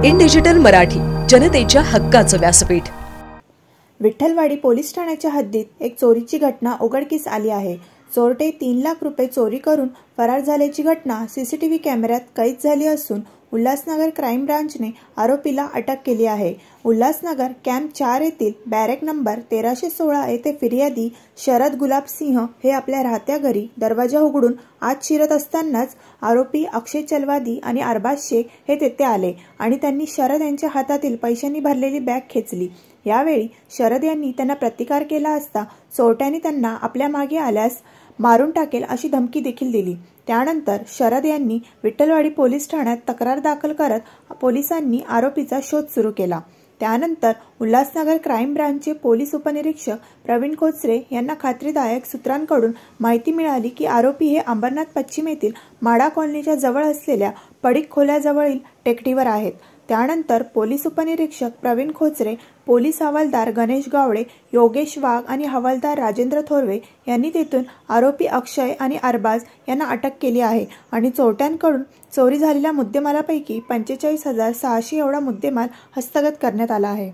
In digital Marathi, जनतेच्या हक्काचं व्यासपीठ। विठ्ठलवाडी पोलीस ठाण्याच्या हद्दीत एक चोरीची घटना उघडकीस आली आहे। चोरटे 3 लाख रुपये चोरी करून फरार झाल्याची घटना सीसीटीव्ही कॅमेऱ्यात कैद झाली असून उल्हासनगर क्राइम ब्रांचने आरोपीला अटक केली आहे। उल्हासनगर कॅम्प 4 येथील बॅरेक नंबर 1316 येथे फिर्यादी शरद गुलाब सिंह हे आपल्या राहत्या घरी दरवाजा उघडून आत शिरत असतानाच आरोपी अक्षय चलवादी आणि अरबाज शेख हे तेथे आले आणि त्यांनी शरद यांच्या हातातील पैशांनी भरलेली बॅग खेचली। यावेळी शरद यांनी त्यांना प्रतिकार केला असता चोरट्यांनी त्यांना आपल्या मागे आल्यास मारून टाकेल अशी धमकी देखील दिली। त्यानंतर शरद यांनी विठ्ठलवाडी पोलीस ठाण्यात तक्रार दाखल करत पोलिसांनी आरोपीचा शोध सुरू केला। त्यानंतर उल्हासनगर क्राइम ब्रांचचे पोलीस उपनिरीक्षक प्रवीण खोचरे यांना खात्रीदायक सूत्रांकडून माहिती मिळाली की आरोपी हे अंबरनाथ पश्चिम येथील माडा कॉलनीच्या जवळ असलेल्या पडीक खोल्याजवळील टेकडीवर आहेत। त्यानंतर पोलीस उपनिरीक्षक प्रवीण खोचरे, पोलीस हवालदार गणेश गावडे, योगेश वाघ आणि हवालदार राजेंद्र थोरवे यांनी तेथून आरोपी अक्षय आणि अरबाज यांना अटक केली आहे आणि चोरट्यांकडून चोरी झालेल्या मुद्देमालापैकी 45,600 एवढा मुद्देमाल हस्तगत करण्यात आला आहे।